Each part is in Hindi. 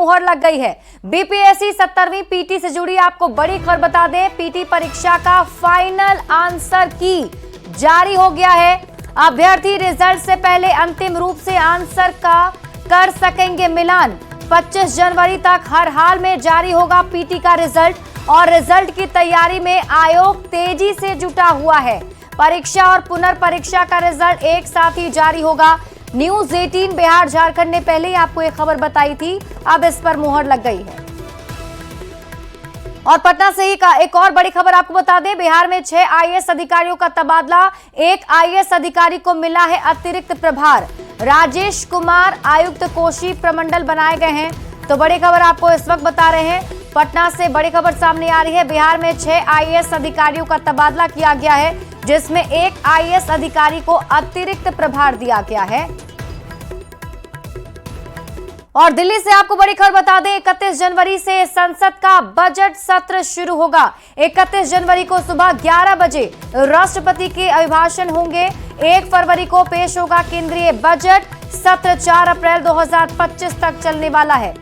मुहर लग गई है। बीपीएससी 70वीं पीटी से जुड़ी आपको बड़ी खबर बता दें, पीटी परीक्षा का फाइनल आंसर की जारी हो गया है। अभ्यर्थी रिजल्ट से पहले अंतिम रूप से आंसर का कर सकेंगे मिलान। 25 जनवरी तक हर हाल में जारी होगा पीटी का रिजल्ट और रिजल्ट की तैयारी में आयोग तेजी से जुटा हुआ है। परीक्षा और पुनर्परीक्षा का रिजल्ट एक साथ ही जारी होगा। न्यूज 18 बिहार झारखंड ने पहले ही आपको एक खबर बताई थी, अब इस पर मुहर लग गई है। और पटना से ही का एक और बड़ी खबर आपको बता दें, बिहार में 6 आईएएस अधिकारियों का तबादला। एक आईएएस अधिकारी को मिला है अतिरिक्त प्रभार। राजेश कुमार आयुक्त कोशी प्रमंडल बनाए गए हैं। तो बड़ी खबर आपको इस वक्त बता रहे हैं, पटना से बड़ी खबर सामने आ रही है। बिहार में 6 आईएएस अधिकारियों का तबादला किया गया है, जिसमें एक आईएएस अधिकारी को अतिरिक्त प्रभार दिया गया है। और दिल्ली से आपको बड़ी खबर बता दें, 31 जनवरी से संसद का बजट सत्र शुरू होगा। 31 जनवरी को सुबह 11 बजे राष्ट्रपति के अभिभाषण होंगे। 1 फरवरी को पेश होगा केंद्रीय बजट। सत्र 4 अप्रैल 2025 तक चलने वाला है।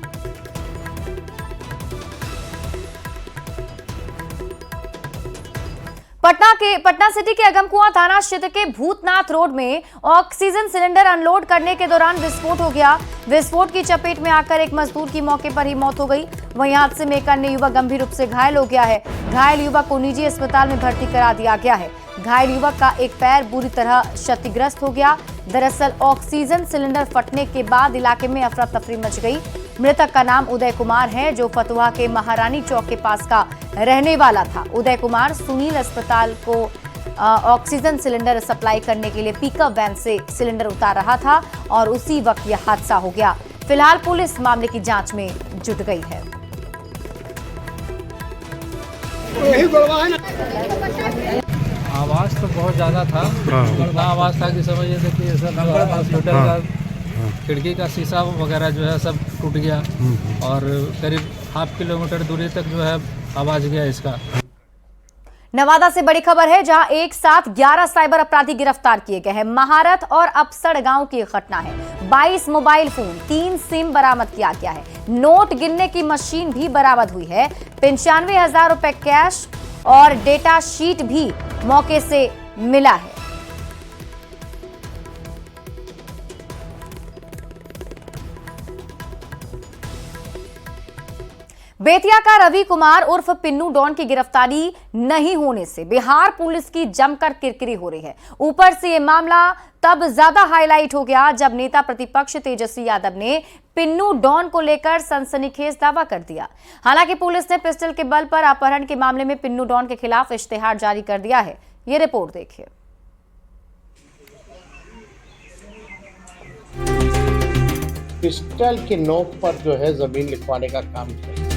पटना सिटी के अगमकुआं थाना क्षेत्र के भूतनाथ रोड में ऑक्सीजन सिलेंडर अनलोड करने के दौरान विस्फोट हो गया। विस्फोट की चपेट में आकर एक मजदूर की मौके पर ही मौत हो गई। वहीं हादसे में एक अन्य युवक गंभीर रूप से घायल हो गया है। घायल युवक को निजी अस्पताल में भर्ती करा दिया गया है। घायल युवक का एक पैर बुरी तरह क्षतिग्रस्त हो गया। दरअसल ऑक्सीजन सिलेंडर फटने के बाद इलाके में अफरा तफरी मच गई। मृतक का नाम उदय कुमार है, जो फतुहा के महारानी चौक के पास का रहने वाला था। उदय कुमार सुनील अस्पताल को ऑक्सीजन सिलेंडर सप्लाई करने के लिए पिकअप वैन से सिलेंडर उतार रहा था और उसी वक्त यह हादसा हो गया। फिलहाल पुलिस मामले की जांच में जुट गई है। आवाज तो बहुत ज्यादा था, बड़ा आवाज था कि समझिए कि सब हॉस्पिटल का खिड़की का शीशा वगैरह जो है सब टूट गया और करीब ½ किलोमीटर दूरी तक जो है आवाज गया इसका। नवादा से बड़ी खबर है, जहां एक साथ 11 साइबर अपराधी गिरफ्तार किए गए हैं। महारत और अपसड़ गांव की घटना है। 22 मोबाइल फोन, 3 सिम बरामद किया गया है। नोट गिनने की मशीन भी बरामद हुई है। 95,000 रुपए कैश और डेटा शीट भी मौके से मिला है। बेतिया का रवि कुमार उर्फ पिन्नू डॉन की गिरफ्तारी नहीं होने से बिहार पुलिस की जमकर किरकिरी हो रही है। ऊपर से यह मामला तब ज्यादा हाईलाइट हो गया जब नेता प्रतिपक्ष तेजस्वी यादव ने पिन्नू डॉन को लेकर सनसनीखेज दावा कर दिया। हालांकि पुलिस ने पिस्टल के बल पर अपहरण के मामले में पिन्नू डॉन के खिलाफ इश्तेहार जारी कर दिया है। ये रिपोर्ट देखिए। पिस्टल के नोक पर जो है जमीन लिखवाने का काम किया।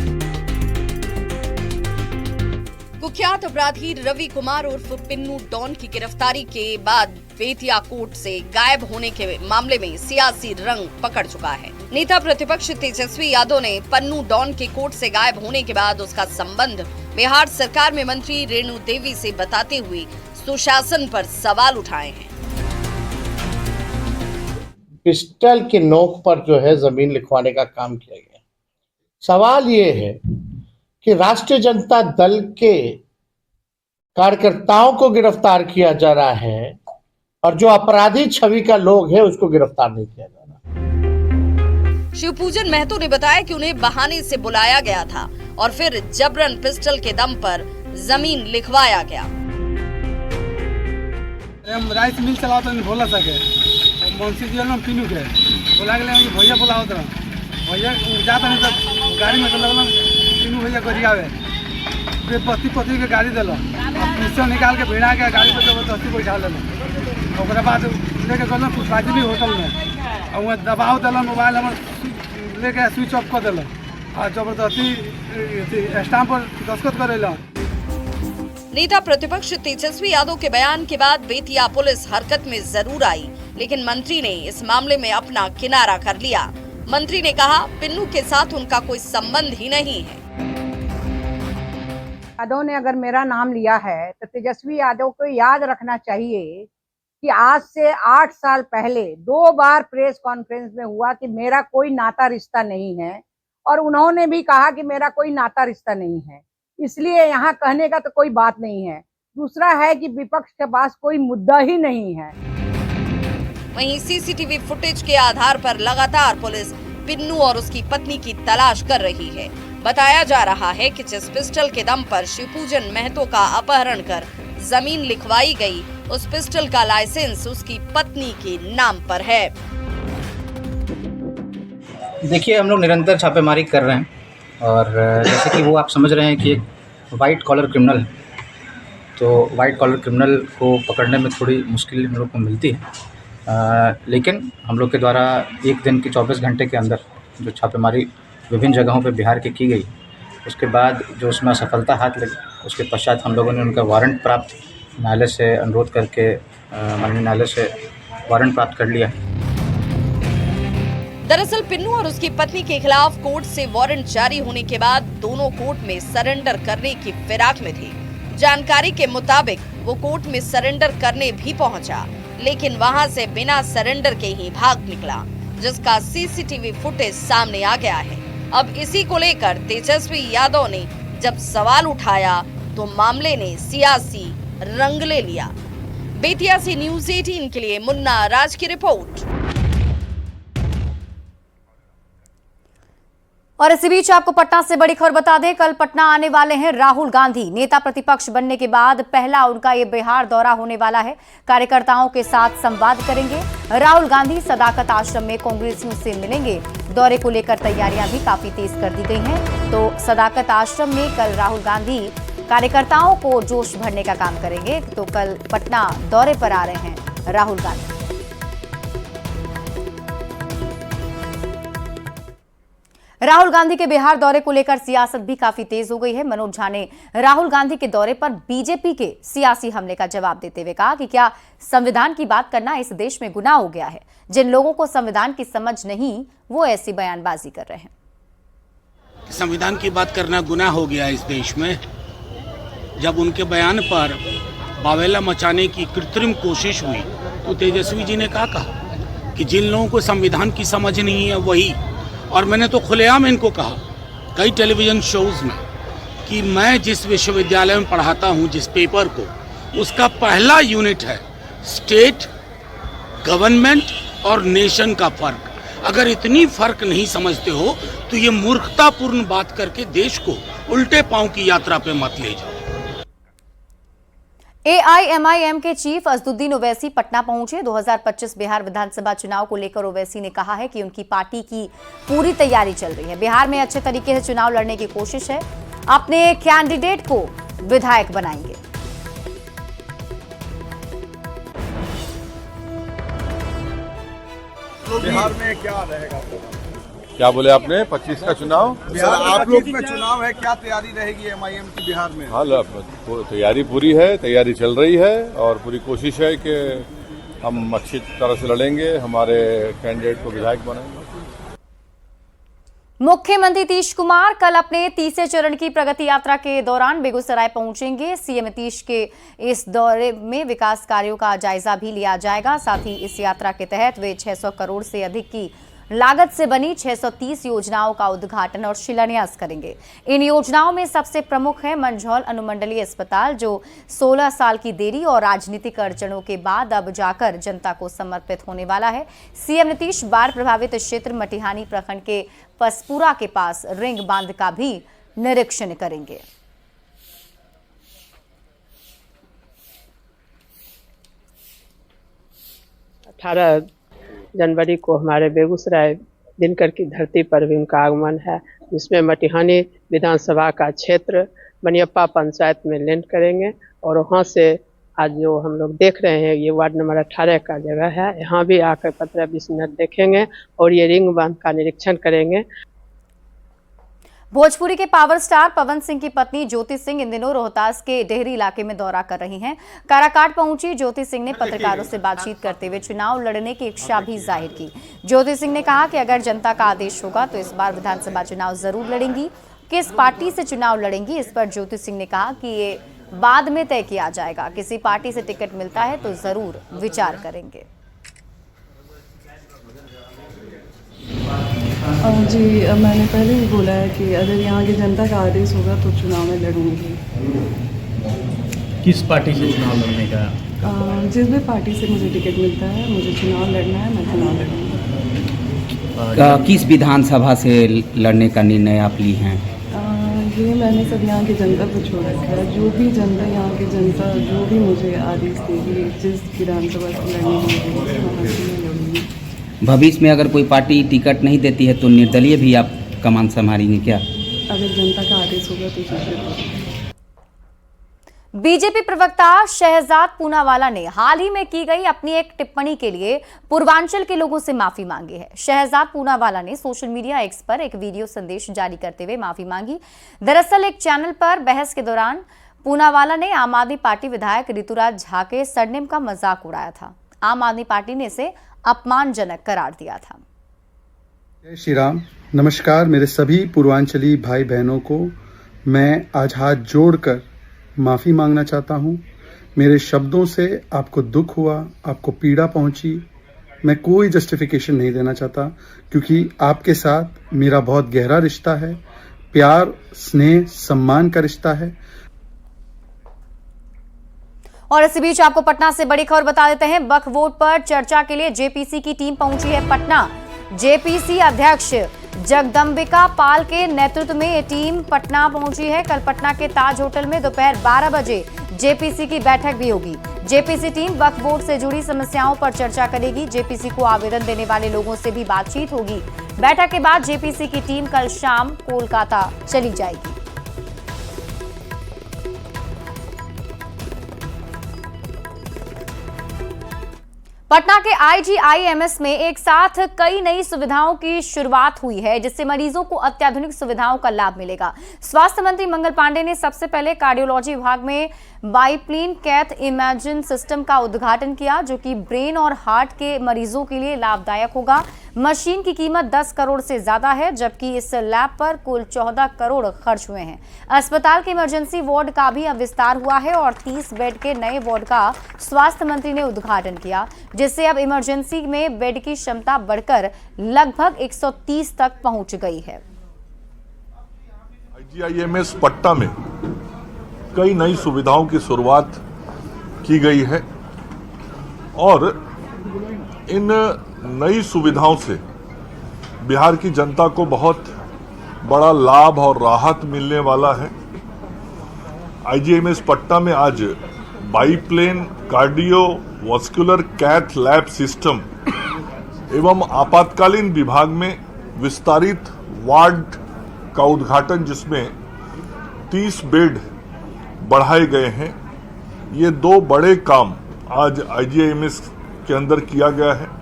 कुख्यात अपराधी रवि कुमार उर्फ पिन्नू डॉन की गिरफ्तारी के बाद बेतिया कोर्ट से गायब होने के मामले में सियासी रंग पकड़ चुका है। नेता प्रतिपक्ष तेजस्वी यादव ने पन्नू डॉन के कोर्ट से गायब होने के बाद उसका संबंध बिहार सरकार में मंत्री रेणु देवी से बताते हुए सुशासन पर सवाल उठाए हैं। पिस्टल के नोक पर जो है जमीन लिखवाने का काम किया गया। सवाल ये है कि राष्ट्रीय जनता दल के कार्यकर्ताओं को गिरफ्तार किया जा रहा है और जो अपराधी छवि का लोग है उसको गिरफ्तार नहीं किया जा रहा। शिवपूजन महतो ने बताया कि उन्हें बहाने से बुलाया गया था और फिर जबरन पिस्टल के दम पर जमीन लिखवाया गया। हम राइस मिल चलाते नहीं बोला सके, मुंशी जी ने पिन्नू के बोला गया भैया बोला होता भैया जाता नहीं तो गाड़ी में तो लगल पिन्नू भैया गरियावे पति पति के गाड़ी दिल पिस्टल निकाल के भिड़ा के गाड़ी पे जबरदस्ती बैठा दिल। ओकरा बाद लेके गल पुष्पाजी होटल में और वहाँ दबाव दिल, मोबाइल हमार लेके स्विच ऑफ कर दिल और जबरदस्ती स्टाम्प पर दस्तखत करेला। नेता प्रतिपक्ष तेजस्वी यादव के बयान के बाद बेतिया पुलिस हरकत में जरूर आई, लेकिन मंत्री ने इस मामले में अपना किनारा कर लिया। मंत्री ने कहा पिन्नू के साथ उनका कोई संबंध ही नहीं है। यादव ने अगर मेरा नाम लिया है तो तेजस्वी यादव को याद रखना चाहिए कि आज से 8 साल पहले 2 बार प्रेस कॉन्फ्रेंस में हुआ कि मेरा कोई नाता रिश्ता नहीं है और उन्होंने भी कहा कि मेरा कोई नाता रिश्ता नहीं है, इसलिए यहाँ कहने का तो कोई बात नहीं है। दूसरा है कि विपक्ष के पास कोई मुद्दा ही नहीं है। वहीं सीसीटीवी फुटेज के आधार पर लगातार पुलिस पिन्नू और उसकी पत्नी की तलाश कर रही है। बताया जा रहा है कि जिस पिस्टल के दम पर शिवपूजन महतो का अपहरण कर जमीन लिखवाई गई, उस पिस्टल का लाइसेंस उसकी पत्नी के नाम पर है। देखिए, हम लोग निरंतर छापेमारी कर रहे हैं और जैसे कि वो आप समझ रहे हैं कि एक वाइट कॉलर क्रिमिनल है, तो वाइट कॉलर क्रिमिनल को पकड़ने में थोड़ी मुश्किल हम लोग को मिलती है, लेकिन हम लोग के द्वारा एक दिन के 24 घंटे के अंदर जो छापेमारी विभिन्न जगहों पे बिहार की की गई, उसके बाद जो उसमें असफलता हाथ लगी, उसके पश्चात हम लोगों ने उनका वारंट प्राप्त न्यायालय से अनुरोध करके माननीय न्यायालय से वारंट प्राप्त कर लिया है। दरअसल पिन्नू और उसकी पत्नी के खिलाफ कोर्ट से वारंट जारी होने के बाद दोनों कोर्ट में सरेंडर करने की फिराक में थे। जानकारी के मुताबिक वो कोर्ट में सरेंडर करने भी पहुंचा, लेकिन वहां से बिना सरेंडर के ही भाग निकला, जिसका सीसीटीवी फुटेज सामने आ गया है। अब इसी को लेकर तेजस्वी यादव ने जब सवाल उठाया तो मामले ने सियासी रंग ले लिया। बेतिया से न्यूज़ 18 के लिए मुन्ना राज की रिपोर्ट। और इसी बीच आपको पटना से बड़ी खबर बता दें, कल पटना आने वाले हैं राहुल गांधी। नेता प्रतिपक्ष बनने के बाद पहला उनका ये बिहार दौरा होने वाला है। कार्यकर्ताओं के साथ संवाद करेंगे। राहुल गांधी सदाकत आश्रम में कांग्रेसियों से मिलेंगे। दौरे को लेकर तैयारियां भी काफी तेज कर दी गई हैं। तो सदाकत आश्रम में कल राहुल गांधी कार्यकर्ताओं को जोश भरने का काम करेंगे। तो कल पटना दौरे पर आ रहे हैं राहुल गांधी। राहुल गांधी के बिहार दौरे को लेकर सियासत भी काफी तेज हो गई है। मनोज झा ने राहुल गांधी के दौरे पर बीजेपी के सियासी हमले का जवाब देते हुए कहा कि क्या संविधान की बात करना इस देश में गुनाह हो गया है? जिन लोगों को संविधान की समझ नहीं, वो ऐसी बयानबाजी कर रहे हैं। संविधान की बात करना गुनाह हो गया इस देश में। जब उनके बयान पर बावेला मचाने की कृत्रिम कोशिश हुई तो तेजस्वी जी ने कहा कि जिन लोगों को संविधान की समझ नहीं है वही, और मैंने तो खुलेआम इनको कहा कई टेलीविजन शोज में कि मैं जिस विश्वविद्यालय में पढ़ाता हूं, जिस पेपर को, उसका पहला यूनिट है स्टेट, गवर्नमेंट और नेशन का फर्क। अगर इतनी फर्क नहीं समझते हो तो ये मूर्खतापूर्ण बात करके देश को उल्टे पांव की यात्रा पे मत ले जाओ। एआईएमआईएम के चीफ असदुद्दीन ओवैसी पटना पहुंचे। 2025 बिहार विधानसभा चुनाव को लेकर ओवैसी ने कहा है कि उनकी पार्टी की पूरी तैयारी चल रही है। बिहार में अच्छे तरीके से चुनाव लड़ने की कोशिश है। अपने कैंडिडेट को विधायक बनाएंगे। बिहार में क्या रहेगा? क्या बोले आपने? 25 का चुनाव? बिहार आप लोग में चुनाव है, क्या तैयारी रहेगी एमआईएम की बिहार में? हाँ, तैयारी पूरी है, तैयारी चल रही है और पूरी कोशिश है कि हम अच्छी तरह से लड़ेंगे, हमारे कैंडिडेट को विधायक बनाएंगे। मुख्यमंत्री नीतीश कुमार कल अपने तीसरे चरण की प्रगति यात्रा के दौरान बेगूसराय पहुंचेंगे। सीएम नीतीश के इस दौरे में विकास कार्यों का जायजा भी लिया जाएगा। साथ ही इस यात्रा के तहत वे 600 करोड़ से अधिक की लागत से बनी 630 योजनाओं का उद्घाटन और शिलान्यास करेंगे। इन योजनाओं में सबसे प्रमुख है मंझौल अनुमंडलीय अस्पताल, जो 16 साल की देरी और राजनीतिक अड़चनों के बाद अब जाकर जनता को समर्पित होने वाला है। सीएम नीतीश बाढ़ प्रभावित क्षेत्र मटिहानी प्रखंड के पसपुरा के पास रिंग बांध का भी निरीक्षण करेंगे। जनवरी को हमारे बेगूसराय दिनकर की धरती पर भी उनका आगमन है, जिसमें मटिहानी विधानसभा का क्षेत्र बनियप्पा पंचायत में लैंड करेंगे और वहां से आज जो हम लोग देख रहे हैं ये वार्ड नंबर 18 का जगह है, यहाँ भी आकर 15-20 मिनट देखेंगे और ये रिंग बांध का निरीक्षण करेंगे। भोजपुरी के पावर स्टार पवन सिंह की पत्नी ज्योति सिंह इन दिनों रोहतास के डेहरी इलाके में दौरा कर रही हैं। काराकाट पहुंची ज्योति सिंह ने पत्रकारों से बातचीत करते हुए चुनाव लड़ने की इच्छा भी जाहिर की। ज्योति सिंह ने कहा कि अगर जनता का आदेश होगा तो इस बार विधानसभा चुनाव जरूर लड़ेंगी। किस पार्टी से चुनाव लड़ेंगी, इस पर ज्योति सिंह ने कहा कि ये बाद में तय किया जाएगा। किसी पार्टी से टिकट मिलता है तो जरूर विचार करेंगे। जी मैंने पहले ही बोला है कि अगर यहाँ की जनता का आदेश होगा तो चुनाव में लड़ूंगी। किस पार्टी से चुनाव लड़ने का? जिस भी पार्टी से मुझे टिकट मिलता है, मुझे चुनाव लड़ना है, मैं चुनाव लड़ूंगी। किस विधानसभा से लड़ने का निर्णय आप ली हैं? ये मैंने सब यहाँ की जनता को छोड़ रखा है। जो भी जनता, यहाँ की जनता जो भी मुझे आदेश देगी, जिस विधानसभा से लड़नी होगी वहाँ से मैं लड़ूंगी। भविष्य में अगर कोई पार्टी टिकट नहीं देती है तो निर्दलीय भी आप कमान संभालेंगे क्या? अगर जनता का आदेश होगा तो जरूर। बीजेपी प्रवक्ता शहजाद पूनावाला ने हाल ही में की गई अपनी एक टिप्पणी के लिए पूर्वांचल के लोगों से माफी मांगी है। शहजाद पूनावाला ने सोशल मीडिया एक्स पर एक वीडियो संदेश जारी करते हुए माफी मांगी। दरअसल एक चैनल पर बहस के दौरान पूनावाला ने आम आदमी पार्टी विधायक ऋतुराज झा के सरनेम का मजाक उड़ाया था। आम आदमी पार्टी ने इसे अपमानजनक करार दिया था। जय श्री राम। नमस्कार मेरे सभी पूर्वांचली भाई बहनों को मैं आज हाथ जोड़कर माफ़ी मांगना चाहता हूं। मेरे शब्दों से आपको दुख हुआ, आपको पीड़ा पहुंची। मैं कोई जस्टिफिकेशन नहीं देना चाहता क्योंकि आपके साथ मेरा बहुत गहरा रिश्ता है, प्यार, स्नेह, सम्मान का रिश्ता है। और इसी बीच आपको पटना से बड़ी खबर बता देते हैं। वक्फ बोर्ड पर चर्चा के लिए जेपीसी की टीम पहुंची है पटना। जेपीसी अध्यक्ष जगदम्बिका पाल के नेतृत्व में ये टीम पटना पहुंची है। कल पटना के ताज होटल में दोपहर 12 बजे जेपीसी की बैठक भी होगी। जेपीसी टीम वक्फ बोर्ड से जुड़ी समस्याओं पर चर्चा करेगी। जेपीसी को आवेदन देने वाले लोगों से भी बातचीत होगी। बैठक के बाद जेपीसी की टीम कल शाम कोलकाता चली जाएगी। पटना के आईजीआईएमएस में एक साथ कई नई सुविधाओं की शुरुआत हुई है, जिससे मरीजों को अत्याधुनिक सुविधाओं का लाभ मिलेगा। स्वास्थ्य मंत्री मंगल पांडे ने सबसे पहले कार्डियोलॉजी विभाग में बाइप्लेन कैथ इमेजिंग सिस्टम का उद्घाटन किया, जो कि ब्रेन और हार्ट के मरीजों के लिए लाभदायक होगा। मशीन की कीमत 10 करोड़ से ज्यादा है, जबकि इस लैब पर कुल 14 करोड़ खर्च हुए हैं। अस्पताल के इमरजेंसी वार्ड का भी अब विस्तार हुआ है और 30 बेड के नए वार्ड का स्वास्थ्य मंत्री ने उद्घाटन किया, जिससे अब इमरजेंसी में बेड की क्षमता बढ़कर लगभग 130 तक पहुंच गई है। आईजीआईएमएस पटना में कई नई सुविधाओं की शुरुआत की गई है और इन नई सुविधाओं से बिहार की जनता को बहुत बड़ा लाभ और राहत मिलने वाला है। आईजीआईएमएस पटना में आज biplane cardiovascular cath lab system एवं आपातकालीन विभाग में विस्तारित वार्ड का उद्घाटन, जिसमें 30 बेड बढ़ाए गए हैं। ये दो बड़े काम आज आईजीआईएमएस के अंदर किया गया है।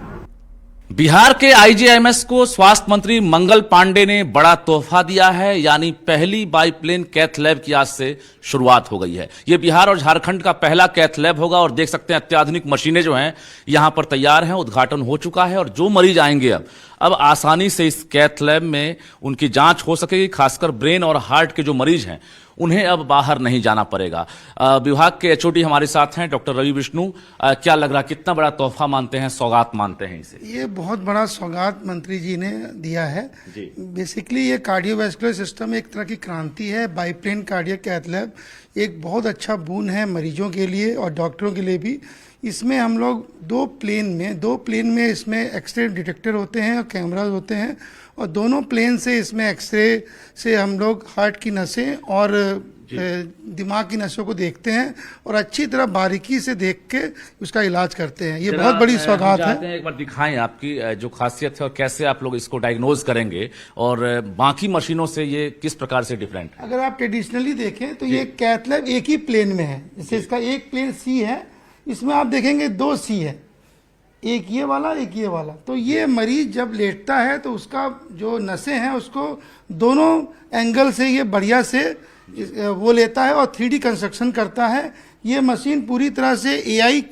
बिहार के आईजीआईएमएस को स्वास्थ्य मंत्री मंगल पांडे ने बड़ा तोहफा दिया है, यानी पहली बाइप्लेन कैथ लैब की आज से शुरुआत हो गई है। यह बिहार और झारखंड का पहला कैथ लैब होगा और देख सकते हैं अत्याधुनिक मशीनें जो हैं यहां पर तैयार हैं, उद्घाटन हो चुका है और जो मरीज आएंगे अब आसानी से इस कैथ लैब में उनकी जांच हो सकेगी। खासकर ब्रेन और हार्ट के जो मरीज हैं उन्हें अब बाहर नहीं जाना पड़ेगा। विभाग के एचओडी हमारे साथ हैं डॉक्टर रवि विष्णु। क्या लग रहा, कितना बड़ा तोहफा मानते हैं, सौगात मानते हैं इसे? ये बहुत बड़ा सौगात मंत्री जी ने दिया है। बेसिकली ये कार्डियोवैस्कुलर सिस्टम एक तरह की क्रांति है। बाइप्लेन कार्डियक कैथ लैब एक बहुत अच्छा बून है मरीजों के लिए और डॉक्टरों के लिए भी। इसमें हम लोग दो प्लेन में इसमें एक्सरे डिटेक्टर होते हैं और कैमराज होते हैं और दोनों प्लेन से इसमें एक्सरे से हम लोग हार्ट की नसें और दिमाग की नसों को देखते हैं और अच्छी तरह बारीकी से देख के उसका इलाज करते हैं। ये बहुत बड़ी सौगात है। एक बार दिखाएं आपकी जो खासियत है और कैसे आप लोग इसको डायग्नोज करेंगे और बाकी मशीनों से ये किस प्रकार से डिफरेंट है। अगर आप ट्रेडिशनली देखें तो ये कैथ लैब एक ही प्लेन में है। जैसे इसका एक प्लेन सी है, इसमें आप देखेंगे 2 सी है, एक ये वाला एक ये वाला। तो ये मरीज जब लेटता है तो उसका जो नसें हैं उसको दोनों एंगल से ये बढ़िया से वो लेता है और 3D कंस्ट्रक्शन करता है। ये मशीन पूरी तरह से AI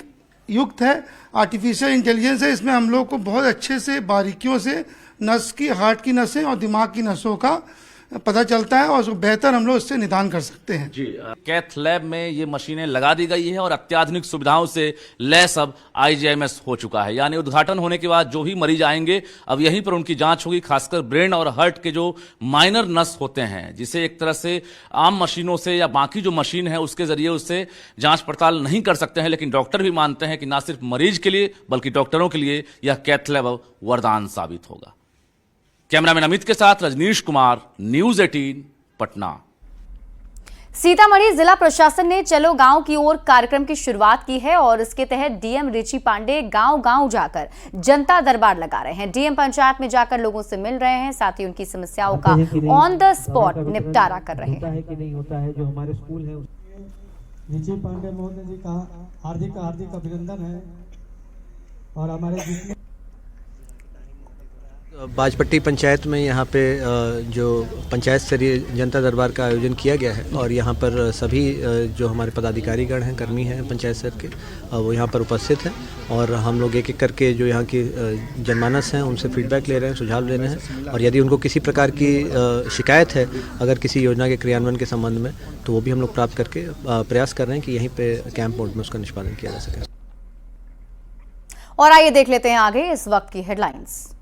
युक्त है, आर्टिफिशियल इंटेलिजेंस है। इसमें हम लोग को बहुत अच्छे से बारीकियों से नस की, हार्ट की नसें और दिमाग की नसों का पता चलता है और बेहतर हम लोग इससे निदान कर सकते हैं। जी, कैथ लैब में ये मशीनें लगा दी गई है और अत्याधुनिक सुविधाओं से लैस अब आईजीआईएमएस हो चुका है। यानी उद्घाटन होने के बाद जो भी मरीज आएंगे अब यहीं पर उनकी जांच होगी, खासकर ब्रेन और हार्ट के जो माइनर नस होते हैं, जिसे एक तरह से आम मशीनों से या बाकी जो मशीन है उसके जरिए उससे जांच पड़ताल नहीं कर सकते हैं। लेकिन डॉक्टर भी मानते हैं कि ना सिर्फ मरीज के लिए बल्कि डॉक्टरों के लिए यह कैथ लैब अब वरदान साबित होगा। कैमरामैन अमित के साथ रजनीश कुमार, न्यूज 18 पटना। सीतामढ़ी जिला प्रशासन ने चलो गांव की ओर कार्यक्रम की शुरुआत की है और इसके तहत डीएम रिची पांडे गांव-गांव जाकर जनता दरबार लगा रहे हैं। डीएम पंचायत में जाकर लोगों से मिल रहे हैं, साथ ही उनकी समस्याओं का ऑन द स्पॉट निपटारा कर रहे हैं। कि नहीं होता है जो हमारे स्कूल है। रिची पांडे महोदय जी का हार्दिक अभिनंदन है और हमारे बाजपट्टी पंचायत में यहाँ पे जो पंचायत स्तरीय जनता दरबार का आयोजन किया गया है और यहाँ पर सभी जो हमारे पदाधिकारीगण हैं, कर्मी हैं पंचायत स्तर के, वो यहाँ पर उपस्थित हैं और हम लोग एक एक करके जो यहाँ की जनमानस हैं उनसे फीडबैक ले रहे हैं, सुझाव ले रहे हैं और यदि उनको किसी प्रकार की शिकायत है अगर किसी योजना के क्रियान्वयन के संबंध में तो वो भी हम लोग प्राप्त करके प्रयास कर रहे हैं कि यहीं पर कैंप मोड में उसका निष्पादन किया जा सके। और आइए देख लेते हैं आगे इस वक्त की हेडलाइंस।